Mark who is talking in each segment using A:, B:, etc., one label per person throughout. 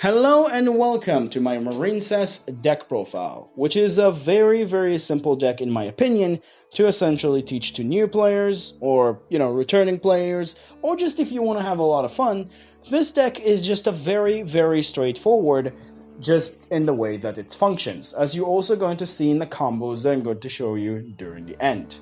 A: Hello and welcome to my Marincess deck profile, which is a very simple deck in my opinion to essentially teach to new players or, returning players, or just if you want to have a lot of fun. This deck is just a very straightforward just in the way that it functions, as you're also going to see in the combos that I'm going to show you during the end.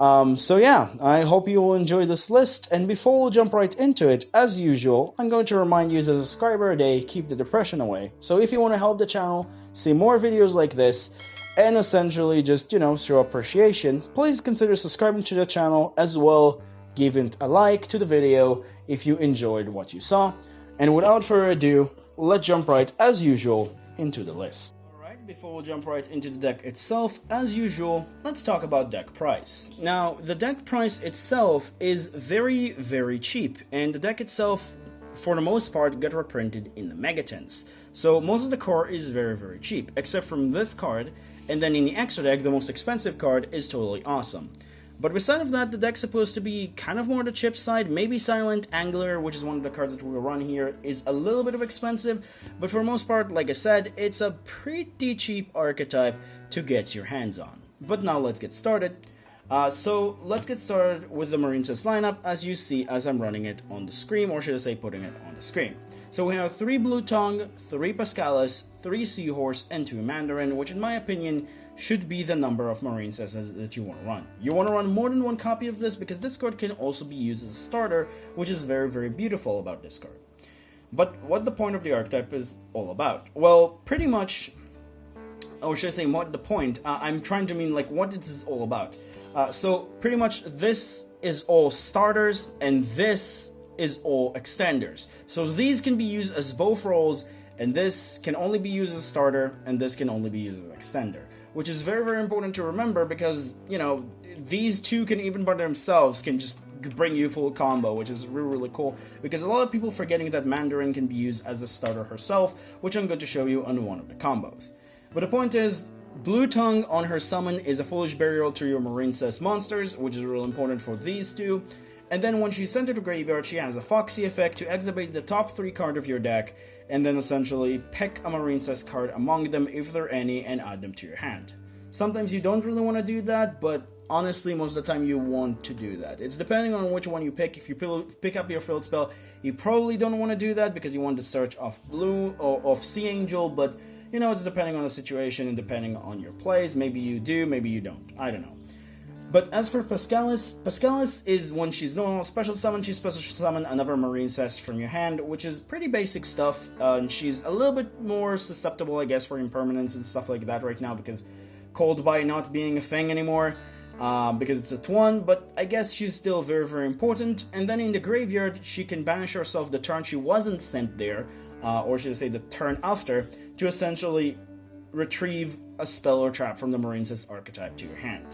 A: So yeah, I hope you will enjoy this list, and before we jump right into it, as usual, I'm going to remind you that a subscriber a day keep the depression away. So if you want to help the channel, see more videos like this, and essentially just, show appreciation, please consider subscribing to the channel as well, giving a like to the video if you enjoyed what you saw. And without further ado, let's jump right, as usual, into the list. Before we jump right into the deck itself, as usual, let's talk about deck price. Now, the deck price itself is very cheap, and the deck itself, for the most part, got reprinted in the megatins. So most of the core is very cheap, except from this card, and then in the extra deck, the most expensive card is totally awesome. But beside of that, the deck's supposed to be kind of more the chip side. Maybe Silent Angler, which is one of the cards that we'll run here, is a little bit of expensive. But for the most part, like I said, it's a pretty cheap archetype to get your hands on. But now let's get started. So let's get started with the Marincess lineup, as you see as I'm running it on the screen, or should I say putting it on the screen. So we have 3 Blue Tongue, 3 Pascalis, 3 Seahorse, and 2 Mandarin, which in my opinion should be the number of Marincesses that you want to run. You want to run more than one copy of this because this card can also be used as a starter, which is very beautiful about this card. But what the point of the archetype is all about? Well, pretty much, or should I say what the point, I'm trying to mean like what this is all about. So pretty much this is all starters and this is all extenders. So these can be used as both roles, and this can only be used as a starter and this can only be used as an extender. Which is very important to remember because, these two can even by themselves can just bring you full combo, which is really cool. Because a lot of people forgetting that Mandarin can be used as a starter herself, which I'm going to show you on one of the combos. But the point is, Blue Tongue on her summon is a Foolish Burial to your Marincess monsters, which is real important for these two. And then when she's sent to the graveyard, she has a Foxy effect to exhibit the top 3 cards of your deck, and then essentially pick a Marincess card among them if there are any and add them to your hand. Sometimes you don't really want to do that, but honestly most of the time you want to do that. It's depending on which one you pick. If you pick up your field spell, you probably don't want to do that because you want to search off Blue or off Sea Angel, but it's depending on the situation and depending on your plays. Maybe you do, maybe you don't. I don't know. But as for Pascalis is when she's normal special summon, she special summon another Marincess from your hand, which is pretty basic stuff, and she's a little bit more susceptible, I guess, for impermanence and stuff like that right now, because Cold Bite not being a thing anymore, because it's at 1, but I guess she's still very important. And then in the graveyard, she can banish herself the turn she wasn't sent there, or should I say the turn after, to essentially retrieve a spell or trap from the Marincess archetype to your hand.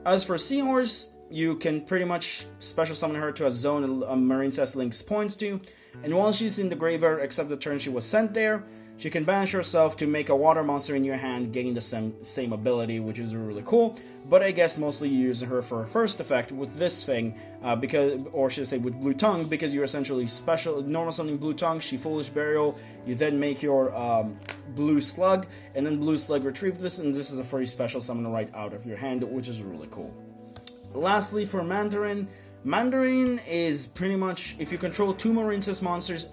A: As for Seahorse, you can pretty much special summon her to a zone a Marincess links points to, and while she's in the graveyard, except the turn she was sent there, she can banish herself to make a water monster in your hand, gaining the same ability, which is really cool. But I guess mostly you use her for her first effect with this thing, or should I say with Blue Tongue, because you're essentially normal summoning Blue Tongue, she Foolish Burial, you then make your Blue Slug, and then Blue Slug retrieve this, and this is a free special summon right out of your hand, which is really cool. Lastly, for Mandarin is pretty much, if you control 2 Marincess monsters,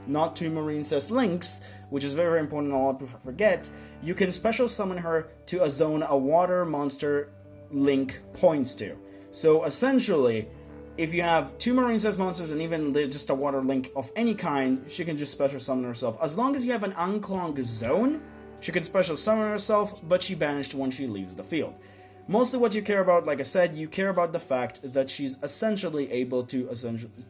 A: not 2 Marincess links, which is very important, a lot of people forget, you can special summon her to a zone a water monster link points to. So essentially, if you have 2 Marincess monsters and even just a water link of any kind, she can just special summon herself. As long as you have an unclogged zone, she can special summon herself, but she banished when she leaves the field. Mostly what you care about, like I said, you care about the fact that she's essentially able to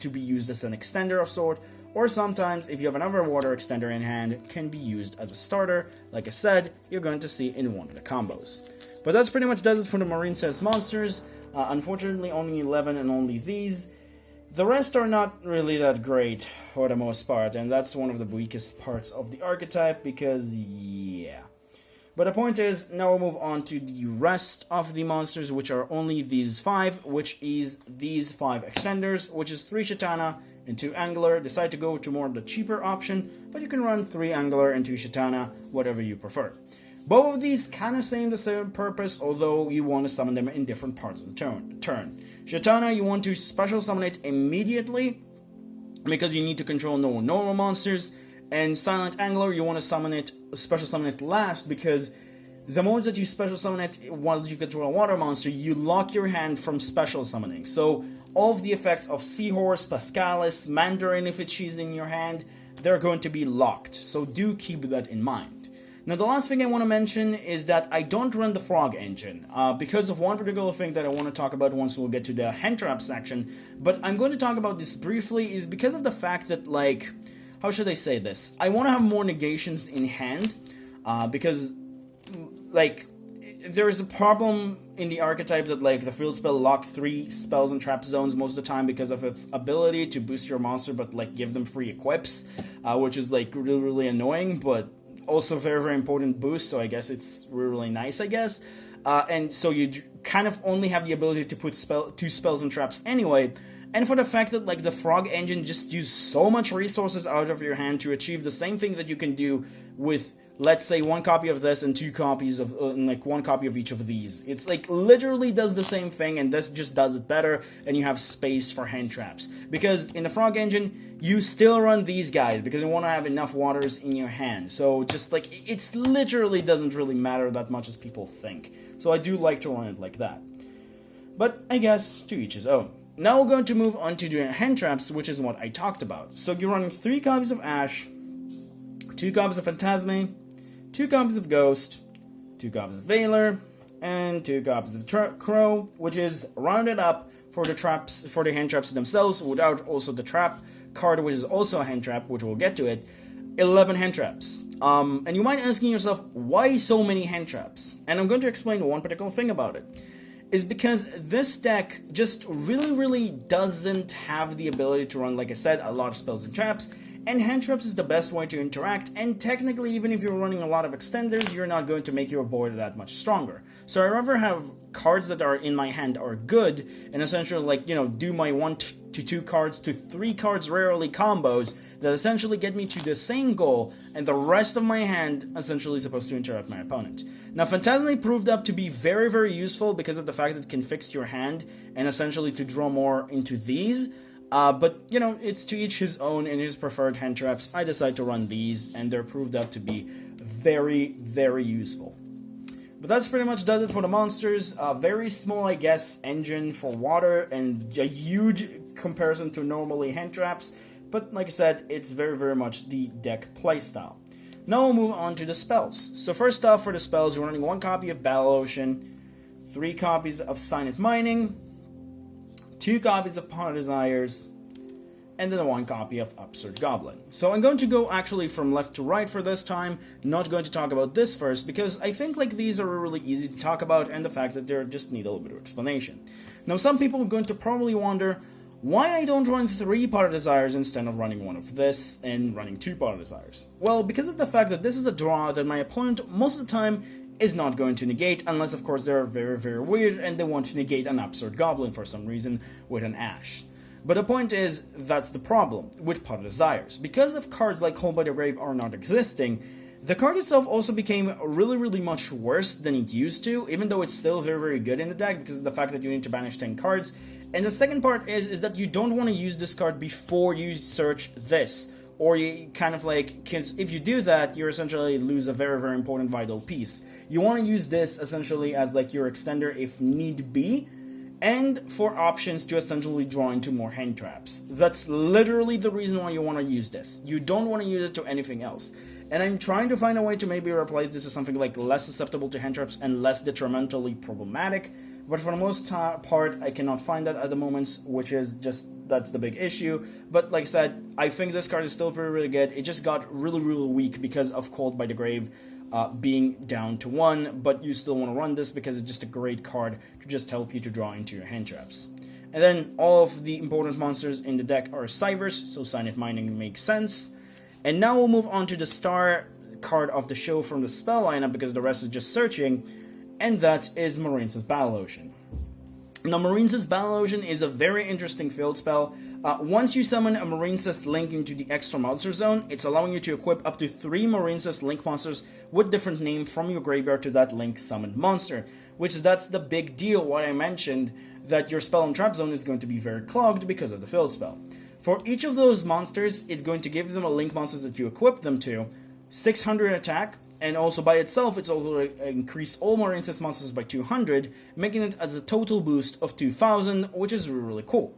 A: be used as an extender of sort, or sometimes, if you have another water extender in hand, can be used as a starter. Like I said, you're going to see in one of the combos. But that's pretty much does it for the Marincess monsters. Unfortunately, only 11 and only these. The rest are not really that great for the most part, and that's one of the weakest parts of the archetype because, yeah. But the point is, now we'll move on to the rest of the monsters, which are only these 5, which is these 5 extenders, which is 3 Shatana and 2 Angler. Decide to go to more of the cheaper option, but you can run 3 Angler and 2 Shatana, whatever you prefer. Both of these kind of same the same purpose, although you want to summon them in different parts of the turn. Shatana, you want to special summon it immediately, because you need to control no normal monsters, and Silent Angler, you want to special summon it last, because the moment that you special summon it while you control a water monster, you lock your hand from special summoning. So all of the effects of Seahorse, Pascalis, Mandarin, if she's in your hand, they're going to be locked. So do keep that in mind. Now the last thing I want to mention is that I don't run the Frog engine, because of one particular thing that I want to talk about once we'll get to the hand trap section, but I'm going to talk about this briefly, is because of the fact that, like, how should I say this? I want to have more negations in hand, because, like, there is a problem in the archetype that, like, the field spell lock 3 spells and trap zones most of the time because of its ability to boost your monster but, like, give them free equips, which is, like, really, really annoying, but also very, very important boost, so I guess it's really, really nice, I guess. And so you kind of only have the ability to put 2 spells and traps anyway, and for the fact that, like, the Frog engine just uses so much resources out of your hand to achieve the same thing that you can do with, let's say, 1 copy of this and 2 copies of, like, 1 copy of each of these. It's, like, literally does the same thing, and this just does it better, and you have space for hand traps. Because in the Frog engine, you still run these guys, because you want to have enough waters in your hand. So, just, like, it's literally doesn't really matter that much as people think. So I do like to run it like that. But, I guess, to each his own. Now we're going to move on to the hand traps, which is what I talked about. So you're running 3 copies of Ash, 2 copies of Phantasme, 2 copies of Ghost, 2 copies of Veiler, and 2 copies of Crow, which is rounded up for the traps, for the hand traps themselves, without also the trap card, which is also a hand trap, which we'll get to it. 11 hand traps. And you might be asking yourself, why so many hand traps? And I'm going to explain one particular thing about it. Is because this deck just really doesn't have the ability to run, like I said, a lot of spells and traps, and hand traps is the best way to interact, and technically even if you're running a lot of extenders, you're not going to make your board that much stronger. So I'd rather have cards that are in my hand are good, and essentially, like, you know, do my 1 to 2 cards to 3 cards rarely combos that essentially get me to the same goal, and the rest of my hand essentially is supposed to interrupt my opponent. Now, Phantasme proved up to be very useful because of the fact that it can fix your hand, and essentially to draw more into these, but, you know, it's to each his own and his preferred hand traps. I decided to run these, and they're proved up to be very useful. But that's pretty much does it for the monsters. Very small, I guess, engine for water, and a huge comparison to normally hand traps. But like I said, it's very much the deck playstyle. Now we'll move on to the spells. So first off, for the spells, you're running 1 copy of Battle Ocean, 3 copies of Signet Mining, 2 copies of Pot of Desires, and then 1 copy of Absurd Goblin. So I'm going to go actually from left to right for this time, not going to talk about this first, because I think, like, these are really easy to talk about, and the fact that they just need a little bit of explanation. Now some people are going to probably wonder why I don't run 3 Pot of Desires instead of running 1 of this and running 2 Pot of Desires. Well, because of the fact that this is a draw that my opponent most of the time is not going to negate, unless of course they're very weird and they want to negate an Absurd Goblin for some reason with an Ash. But the point is, that's the problem with Pot of Desires. Because if cards like Hold by the Grave are not existing, the card itself also became really much worse than it used to, even though it's still very good in the deck because of the fact that you need to banish 10 cards. And the second part is that you don't want to use this card before you search this, or you kind of like, cause if you do that, you essentially lose a very important vital piece. You want to use this essentially as like your extender if need be, and for options to essentially draw into more hand traps. That's literally the reason why you want to use this. You don't want to use it to anything else. And I'm trying to find a way to maybe replace this as something like less susceptible to hand traps and less detrimentally problematic, but for the most part, I cannot find that at the moment, which is just, that's the big issue. But like I said, I think this card is still really good. It just got really weak because of Called by the Grave being down to 1, but you still want to run this because it's just a great card to just help you to draw into your hand traps. And then all of the important monsters in the deck are Cybers, so Signet Mining makes sense. And now we'll move on to the star card of the show from the spell lineup because the rest is just searching, and that is Marincess Battle Ocean. Now, Marincess Battle Ocean is a very interesting field spell. Once you summon a Marincess Link into the extra monster zone, it's allowing you to equip up to 3 Marincess Link monsters with different name from your graveyard to that Link summoned monster, which that's the big deal what I mentioned, that your spell and trap zone is going to be very clogged because of the field spell. For each of those monsters, it's going to give them a Link monster that you equip them to, 600 attack, and also by itself, it's also increased all Marincess monsters by 200, making it as a total boost of 2000, which is really, really cool.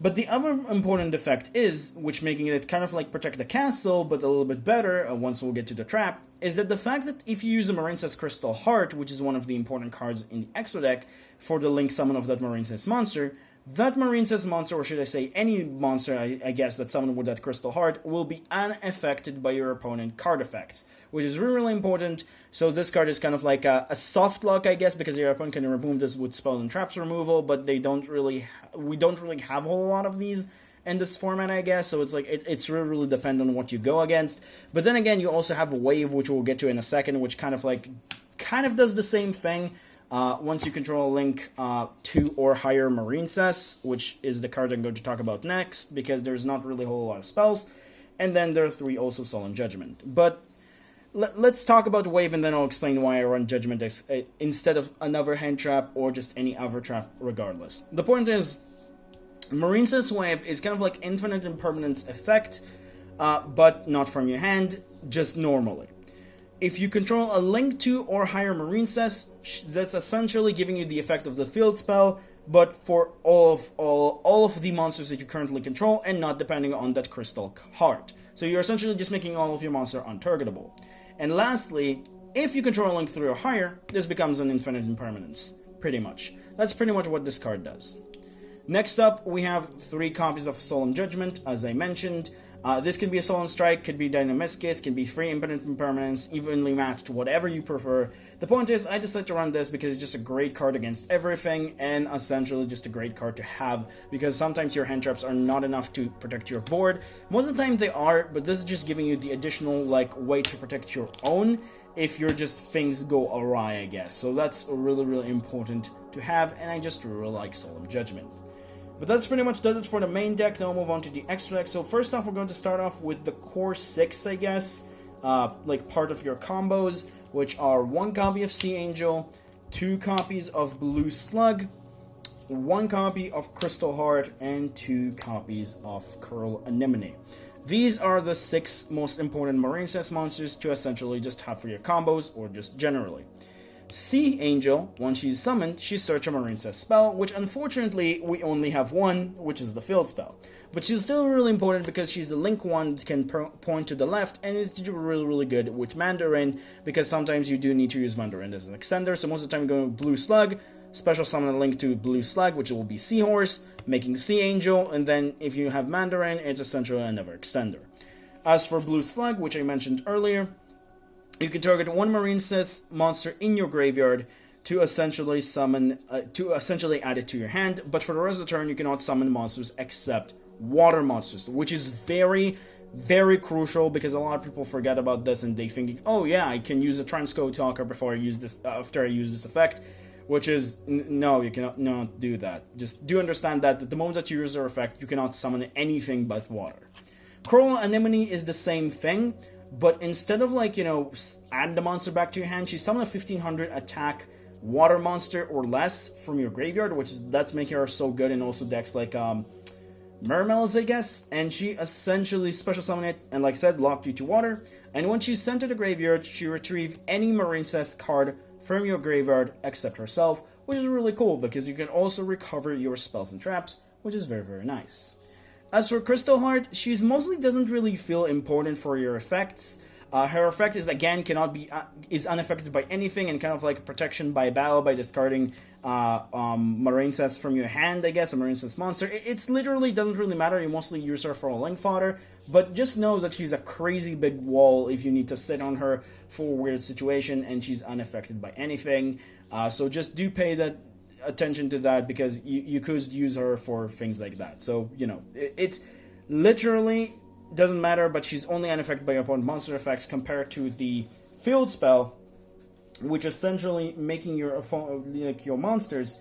A: But the other important effect is, which making it kind of like Protect the Castle, but a little bit better, once we'll get to the trap, is that the fact that if you use a Marincess Crystal Heart, which is one of the important cards in the extra deck for the Link summon of that Marincess monster, that Marincess monster, or should I say any monster, I guess, that's summoned with that Crystal Heart, will be unaffected by your opponent card effects, which is really, really important. So this card is kind of like a soft lock, I guess, because your opponent can remove this with spells and traps removal, but we don't really have a whole lot of these in this format, I guess, so it's like, it's really, really dependent on what you go against. But then again, you also have a Wave, which we'll get to in a second, which kind of does the same thing. Once you control a Link 2 or higher Marincess, which is the card I'm going to talk about next, because there's not really a whole lot of spells, and then there are 3 also Solemn Judgment. But let's talk about Wave, and then I'll explain why I run Judgment instead of another hand trap or just any other trap regardless. The point is, Marincess Wave is kind of like infinite impermanence effect, but not from your hand, just normally. If you control a Link 2 or higher Marincess, that's essentially giving you the effect of the field spell, but for all of the monsters that you currently control, and not depending on that Crystal Heart. So you're essentially just making all of your monster untargetable. And lastly, if you control a Link 3 or higher, this becomes an infinite impermanence, pretty much. That's pretty much what this card does. Next up, we have 3 copies of Solemn Judgment, as I mentioned. This can be a Solemn Strike, could be Dynamiscus, can be 3 Infinite Impermanence, evenly matched, whatever you prefer. The point is, I decided to run this because it's just a great card against everything, and essentially just a great card to have, because sometimes your hand traps are not enough to protect your board. Most of the time they are, but this is just giving you the additional way to protect your own if things go awry, I guess. So that's really, really important to have, and I just really like Solemn Judgment. But that's pretty much does it for the main deck. Now we'll move on to the extra deck. So first off, we're going to start off with the core 6, I guess, part of your combos, which are 1 copy of Sea Angel, 2 copies of Blue Slug, 1 copy of Crystal Heart, and 2 copies of Curl Anemone. These are the 6 most important Marincess monsters to essentially just have for your combos, or just generally. Sea Angel, once she's summoned, she search a Marincess spell, which unfortunately we only have 1, which is the field spell. But she's still really important because she's the Link one that can point to the left, and is really, really good with Mandarin, because sometimes you do need to use Mandarin as an extender. So most of the time you go with Blue Slug, special summon a Link to Blue Slug, which will be Seahorse, making Sea Angel, and then if you have Mandarin, it's essentially another extender. As for Blue Slug, which I mentioned earlier, you can target 1 Marincess monster in your graveyard to essentially summon, add it to your hand, but for the rest of the turn, you cannot summon monsters except water monsters, which is very, very crucial, because a lot of people forget about this and they think, oh yeah, I can use a Transcode Talker before I use this, after I use this effect, which is, no, you cannot not do that. Just do understand that at the moment that you use their effect, you cannot summon anything but water. Coral Anemone is the same thing, but instead of add the monster back to your hand, she summon a 1500 attack water monster or less from your graveyard, that's making her so good, and also decks like Mermel's, I guess, and she essentially special summon it, and like I said, locked you to water, and when she's sent to the graveyard, she retrieve any Marincess card from your graveyard except herself, which is really cool, because you can also recover your spells and traps, which is very, very nice. As for Crystal Heart, she mostly doesn't really feel important for your effects. Her effect is, again, is unaffected by anything, and kind of like protection by battle by discarding Marincess from your hand, I guess, a Marincess monster. It's literally doesn't really matter. You mostly use her for a Link fodder, but just know that she's a crazy big wall if you need to sit on her for a weird situation, and she's unaffected by anything. So just do pay that attention to that, because you could use her for things like that. So, it's literally doesn't matter, but she's only unaffected by your opponent monster effects, compared to the field spell, which essentially making your monsters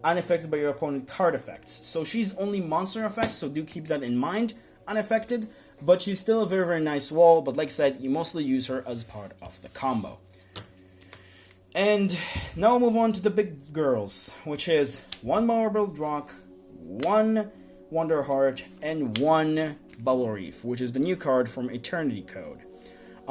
A: unaffected by your opponent card effects. So she's only monster effects, so do keep that in mind, unaffected, but she's still a very, very nice wall, but like I said, you mostly use her as part of the combo. And now we'll move on to the big girls, which is 1 Marble Rock, 1 Wonder Heart, and 1 Bubble Reef, which is the new card from Eternity Code.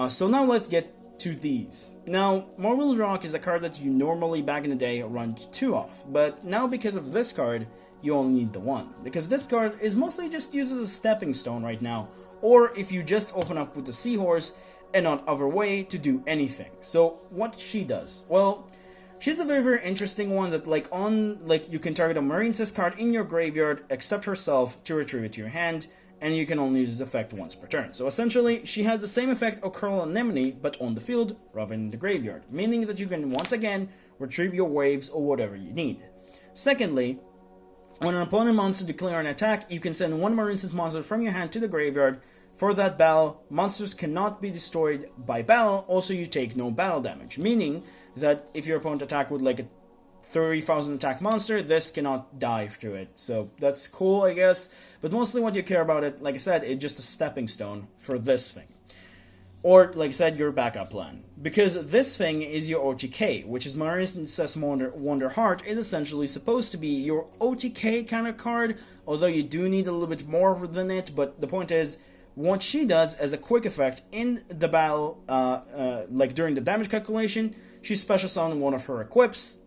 A: So now let's get to these. Now, Marble Rock is a card that you normally back in the day run 2 of, but now because of this card, you only need the 1, because this card is mostly just used as a stepping stone right now, or if you just open up with the Seahorse and not other way to do anything. So what she does? Well, she's a very, very interesting one that you can target a Marincess card in your graveyard, except herself, to retrieve it to your hand, and you can only use this effect once per turn. So essentially, she has the same effect of Curl Anemone, but on the field rather than in the graveyard, meaning that you can once again retrieve your waves or whatever you need. Secondly, when an opponent monster declares an attack, you can send 1 Marincess monster from your hand to the graveyard. For that battle, monsters cannot be destroyed by battle, also you take no battle damage, meaning that if your opponent attack with like a 30,000 attack monster, this cannot die through it. So that's cool, I guess. But mostly what you care about it, like I said, it's just a stepping stone for this thing. Or, like I said, your backup plan. Because this thing is your OTK, which is Marincess Wonder Heart, is essentially supposed to be your OTK kind of card, although you do need a little bit more than it, but the point is, what she does as a quick effect in the battle, like during the damage calculation, she special summons one of her equips,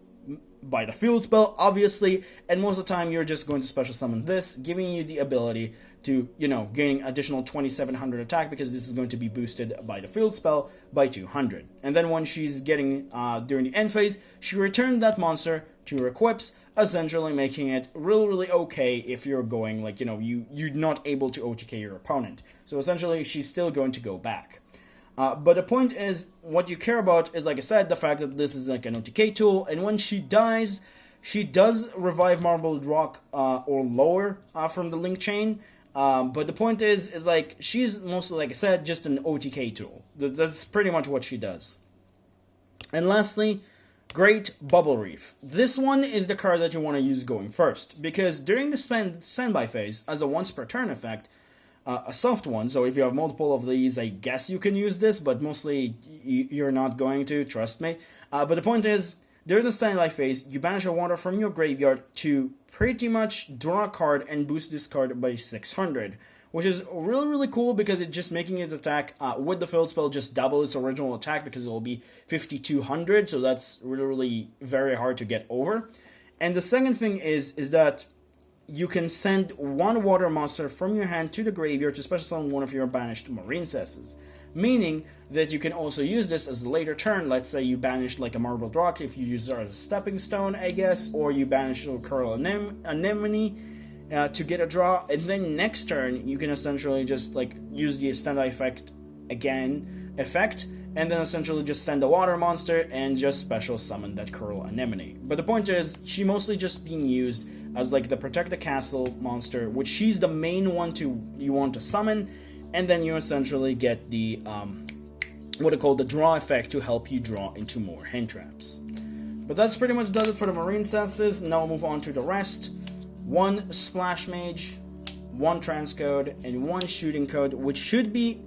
A: by the field spell, obviously, and most of the time you're just going to special summon this, giving you the ability to, gain additional 2700 attack, because this is going to be boosted by the field spell by 200. And then when she's getting, during the end phase, she returns that monster to her equips, essentially making it really, really okay if you're going, you're not able to OTK your opponent. So essentially, she's still going to go back. But the point is, what you care about is, like I said, the fact that this is like an OTK tool, and when she dies, she does revive Marble Rock or lower from the link chain. But the point is like, she's mostly, like I said, just an OTK tool. That's pretty much what she does. And lastly, Great Bubble Reef. This one is the card that you want to use going first, because during the standby phase, as a once per turn effect, a soft one, so if you have multiple of these, I guess you can use this, but mostly you're not going to, trust me. But the point is, during the standby phase, you banish a water from your graveyard to pretty much draw a card and boost this card by 600, which is really, really cool, because it's just making its attack with the field spell just double its original attack, because it will be 5200, so that's really, really very hard to get over. And the second thing is that you can send 1 water monster from your hand to the graveyard to special summon one of your banished Marincesses, meaning that you can also use this as a later turn. Let's say you banish like a Marble Rock if you use her as a stepping stone, I guess, or you banish a Curl Anemone to get a draw, and then next turn you can essentially just use the standby effect and then essentially just send a water monster and just special summon that Curl Anemone. But the point is, she mostly just being used as the Protect the Castle monster, which she's the main one you want to summon, and then you essentially get the the draw effect to help you draw into more hand traps. But that's pretty much does it for the Marincesses. Now we'll move on to the rest. 1 Splash Mage, 1 Transcode, and 1 Shooting Code, which should be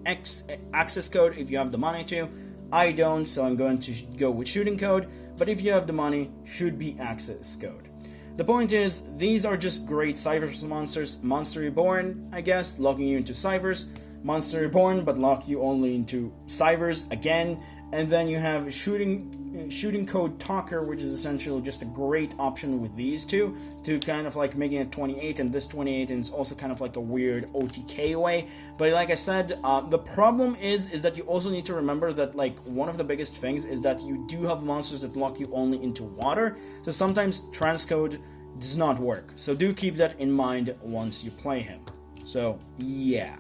A: Access Code if you have the money to. I don't, so I'm going to go with Shooting Code, but if you have the money, should be Access Code. The point is, these are just great Cyphers monsters. Monster Reborn, I guess, locking you into Cyphers. Monster Reborn, but lock you only into Cyphers again. And then you have Shooting Code Talker, which is essentially just a great option with these two, to kind of making it 28, and this 28, and it's also kind of a weird OTK way. But like I said, the problem is that you also need to remember that one of the biggest things is that you do have monsters that lock you only into water, so sometimes Transcode does not work. So do keep that in mind once you play him. So yeah.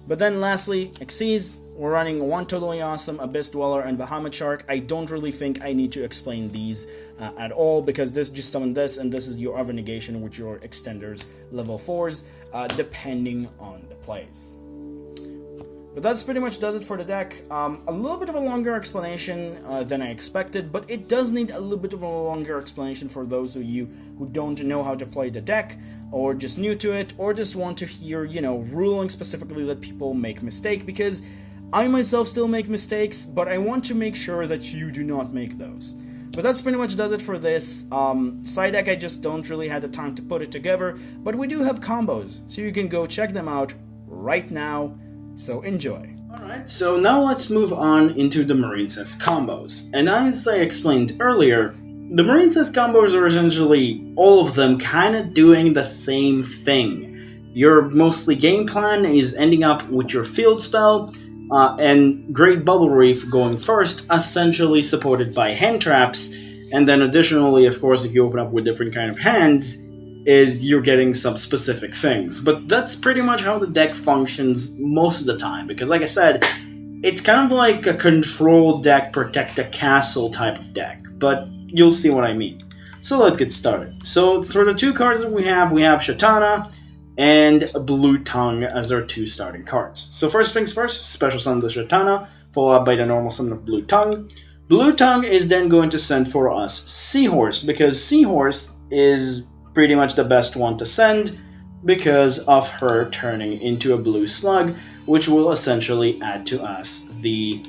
A: But then lastly, Xyz. We're running 1 Totally Awesome, Abyss Dweller, and Bahamut Shark. I don't really think I need to explain these at all, because this just summon this, and this is your other negation with your extenders level 4s, depending on the plays. But that's pretty much does it for the deck. A little bit of a longer explanation than I expected, but it does need a little bit of a longer explanation for those of you who don't know how to play the deck, or just new to it, or just want to hear, you know, ruling specifically that people make mistake, because I myself still make mistakes, but I want to make sure that you do not make those. But that's pretty much does it for this. Side deck, I just don't really have the time to put it together, but we do have combos, so you can go check them out right now. So enjoy. Alright, so now let's move on into the Marincess combos. And as I explained earlier, the Marincess combos are essentially all of them kind of doing the same thing. Your mostly game plan is ending up with your field spell, and Great Bubble Reef going first, essentially supported by hand traps, and then additionally, of course, if you open up with different kind of hands, is you're getting some specific things. But that's pretty much how the deck functions most of the time, because like I said, it's kind of like a control deck, protect the castle type of deck, but you'll see what I mean. So let's get started. So for the two cards that we have Shatana and Blue Tongue as our two starting cards. So first things first, special summon the Shatana, followed by the normal summon of Blue Tongue. Blue Tongue is then going to send for us Seahorse, because Seahorse is pretty much the best one to send because of her turning into a blue slug, which will essentially add to us the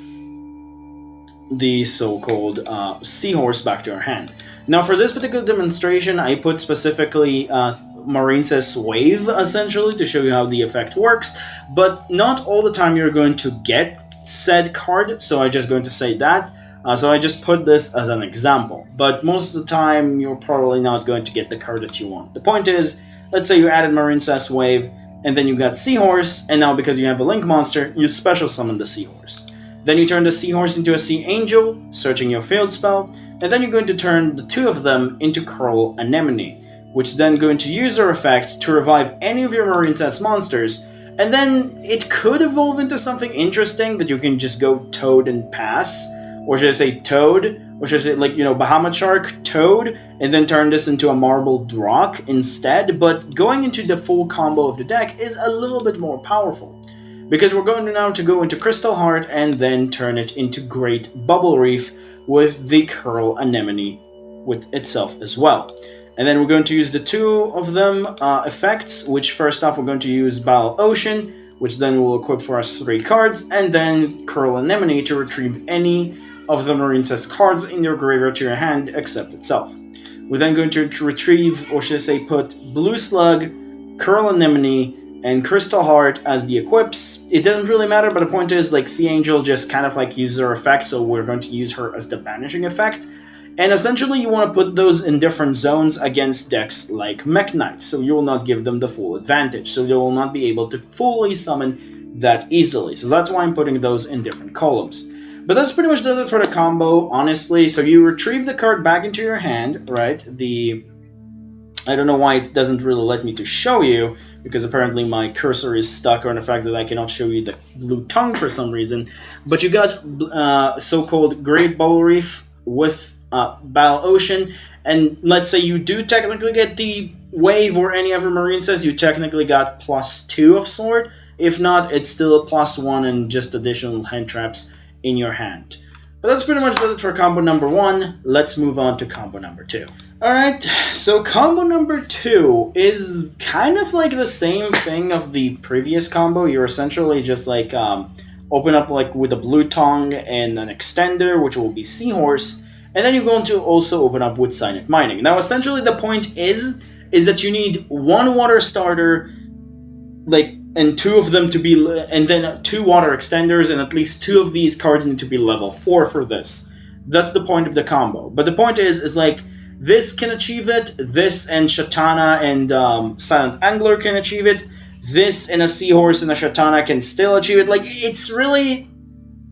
A: so-called Seahorse back to our hand. Now for this particular demonstration, I put specifically Marincess Wave, essentially, to show you how the effect works, but not all the time you're going to get said card, so I'm just going to say that. So I just put this as an example, but most of the time you're probably not going to get the card that you want. The point is, let's say you added Marincess Wave, and then you got Seahorse, and now because you have a Link monster, you special summon the Seahorse. Then you turn the Seahorse into a Sea Angel, searching your field spell, and then you're going to turn the two of them into Curl Anemone, which then going to use their effect to revive any of your Marincess monsters, and then it could evolve into something interesting that you can just go Toad and pass, or should I say Toad, or should I say, like, you know, Bahamut Shark, Toad, and then turn this into a Marble Drock instead, but going into the full combo of the deck is a little bit more powerful, because we're going to now to go into Crystal Heart and then turn it into Great Bubble Reef with the Curl Anemone with itself as well. And then we're going to use the two of them effects, which first off we're going to use Battle Ocean, which then will equip for us 3 cards, and then Curl Anemone to retrieve any of the Marincess cards in your graveyard to your hand except itself. We're then going to retrieve, or should I say put, Blue Slug, Curl Anemone, and Crystal Heart as the equips. It doesn't really matter, but the point is, like, Sea Angel just kind of like uses her effect, so we're going to use her as the banishing effect. And essentially you want to put those in different zones against decks like Mech Knights, so you will not give them the full advantage, so they will not be able to fully summon that easily. So that's why I'm putting those in different columns. But that's pretty much does it for the combo, honestly. So you retrieve the card back into your hand, right? I don't know why it doesn't really let me to show you, because apparently my cursor is stuck on the fact that I cannot show you the Blue Tongue for some reason. But you got so-called Great Bubble Reef with Battle Ocean, and let's say you do technically get the Wave or any other Marincess, you technically got +2 of Sword. If not, it's still a +1 and just additional hand traps in your hand. But that's pretty much it for combo number 1. Let's move on to combo number 2. Alright, so combo number 2 is kind of like the same thing of the previous combo. You're essentially just like open up like with a Blue Tongue and an extender, which will be Seahorse, and then you're going to also open up with Silent Mining. Now essentially the point is that you need 1 water starter, like, and 2 of them to be, and then 2 water extenders, and at least 2 of these cards need to be level 4 for this. That's the point of the combo. But the point is like, this can achieve it, this and Shatana and Silent Angler can achieve it, this and a Seahorse and a Shatana can still achieve it. Like, it's really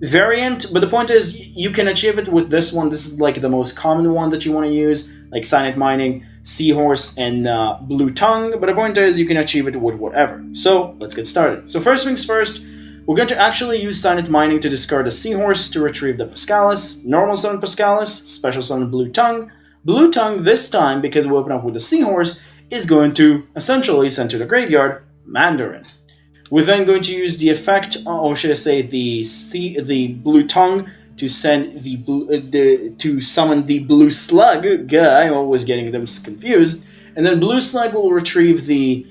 A: variant, but the point is you can achieve it with this one. This is like the most common one that you want to use, like Silent Mining, Seahorse, and Blue Tongue, but the point is you can achieve it with whatever. So let's get started. So first things first, we're going to actually use Silent Mining to discard the Seahorse to retrieve the Pascalis, normal summon Pascalis, special summon Blue Tongue. Blue Tongue this time, because we open up with the Seahorse, is going to essentially send to the graveyard Mandarin. We're then going to use the effect, or should I say, the blue tongue to send to summon the blue slug. Guy, I'm always getting them confused. And then blue slug will retrieve the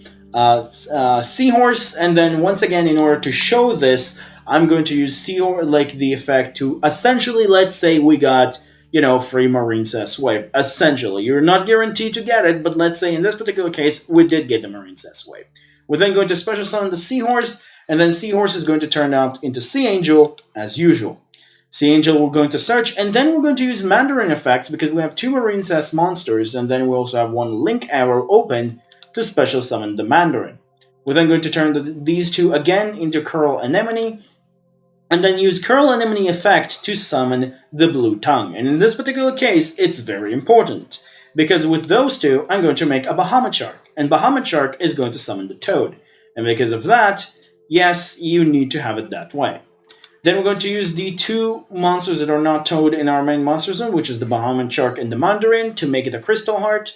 A: seahorse. And then once again, in order to show this, I'm going to use seahorse like the effect to essentially, let's say we got free Marincess wave. Essentially, you're not guaranteed to get it, but let's say in this particular case, we did get the Marincess wave. We're then going to special summon the Seahorse, and then Seahorse is going to turn out into Sea Angel as usual. Sea Angel we're going to search, and then we're going to use Mandarin effects because we have two Marincess monsters, and then we also have one link arrow open to special summon the Mandarin. We're then going to turn these two again into Curl Anemone, and then use Curl Anemone effect to summon the Blue Tongue. And in this particular case, it's very important, because with those two, I'm going to make a Bahamut Shark, and Bahamut Shark is going to summon the Toad. And because of that, yes, you need to have it that way. Then we're going to use the two monsters that are not Toad in our main monster zone, which is the Bahamut Shark and the Mandarin, to make it a Crystal Heart,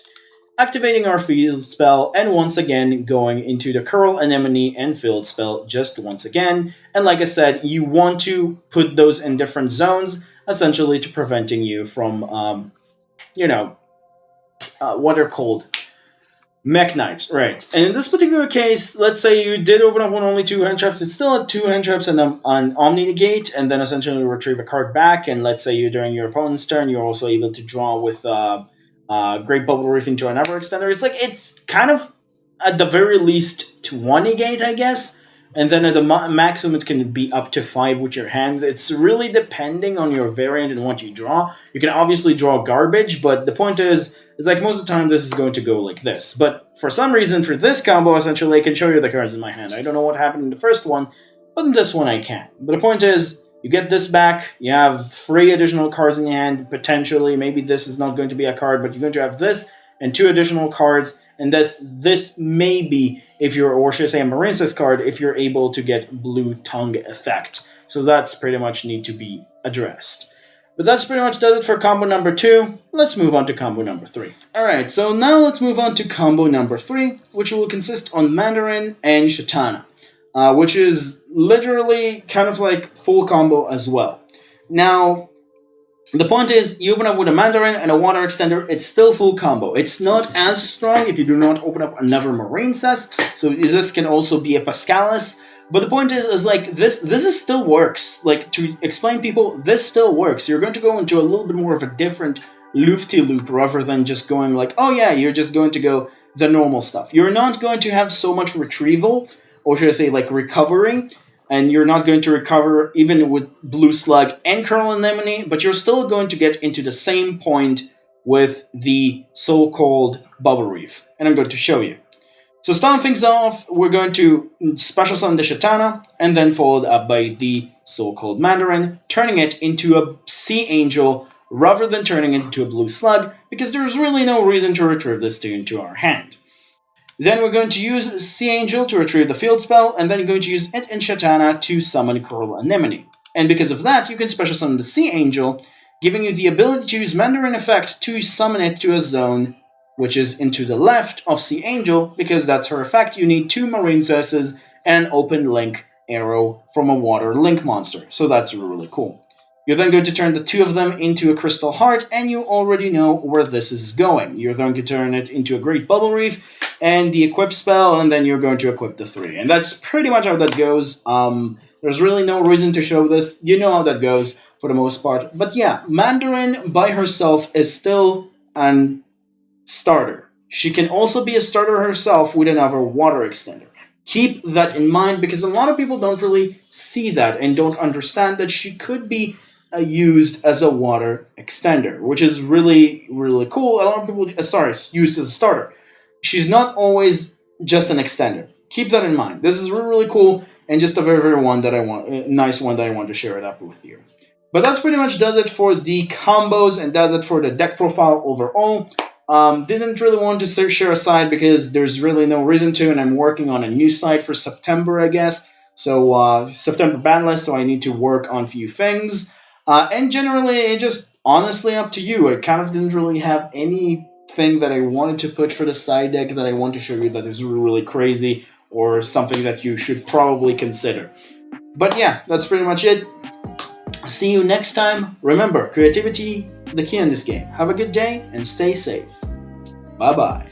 A: activating our field spell, and once again going into the Curl Anemone and field spell just once again. And like I said, you want to put those in different zones, essentially to preventing you from, what they're called, Mech Knights, right. And in this particular case, let's say you did open up with only two hand traps, it's still at two hand traps and an Omni Negate, and then essentially retrieve a card back, and let's say you're during your opponent's turn, you're also able to draw with Great Bubble Reef into an Ever Extender. It's kind of, at the very least, to one negate, I guess. And then at the maximum, it can be up to 5 with your hands. It's really depending on your variant and what you draw. You can obviously draw garbage, but the point is like most of the time, this is going to go like this. But for some reason, for this combo, essentially, I can show you the cards in my hand. I don't know what happened in the first one, but in this one, I can. But the point is, you get this back, you have 3 additional cards in your hand, potentially. Maybe this is not going to be a card, but you're going to have this and 2 additional cards. And this may be, if you're, or should I say a Marincess card, if you're able to get Blue Tongue effect. So that's pretty much need to be addressed. But that's pretty much does it for combo number 2. Let's move on to combo number 3. Alright, so now let's move on to combo number 3, which will consist on Mandarin and Shatana. Which is literally kind of like full combo as well. Now, the point is, you open up with a Mandarin and a Water Extender, it's still full combo. It's not as strong if you do not open up another Marincess, so this can also be a Pascalis. But the point is like, this is still works. Like, to explain people, this still works. You're going to go into a little bit more of a different loop-de-loop rather than just going like, oh yeah, you're just going to go the normal stuff. You're not going to have so much retrieval, or should I say like recovering, and you're not going to recover even with Blue Slug and Curl Anemone, but you're still going to get into the same point with the so-called Bubble Reef. And I'm going to show you. So starting things off, we're going to special summon the Shatana, and then followed up by the so-called Mandarin, turning it into a Sea Angel rather than turning it into a Blue Slug, because there's really no reason to retrieve this into our hand. Then we're going to use Sea Angel to retrieve the field spell, and then you're going to use it and Shatana to summon Curl Anemone. And because of that, you can special summon the Sea Angel, giving you the ability to use Mandarin effect to summon it to a zone which is into the left of Sea Angel, because that's her effect. You need 2 Marincesses and an open link arrow from a water link monster. So that's really cool. You're then going to turn the 2 of them into a Crystal Heart, and you already know where this is going. You're then going to turn it into a Great Bubble Reef and the equip spell, and then you're going to equip the 3. And that's pretty much how that goes. There's really no reason to show this. You know how that goes for the most part. But yeah, Mandarin by herself is still an starter. She can also be a starter herself with another water extender. Keep that in mind, because a lot of people don't really see that and don't understand that she could be used as a water extender, which is really, really cool. A lot of people, used as a starter. She's not always just an extender. Keep that in mind. This is really, really cool, and just a very, very nice one that I want to share it up with you. But that's pretty much does it for the combos and does it for the deck profile overall. Didn't really want to share a side because there's really no reason to, and I'm working on a new site for September, I guess. So September ban list, so I need to work on a few things. And generally, it just honestly up to you. I kind of didn't really have anything that I wanted to put for the side deck that I want to show you that is really, really crazy or something that you should probably consider. But yeah, that's pretty much it. See you next time. Remember, creativity, the key in this game. Have a good day and stay safe. Bye bye.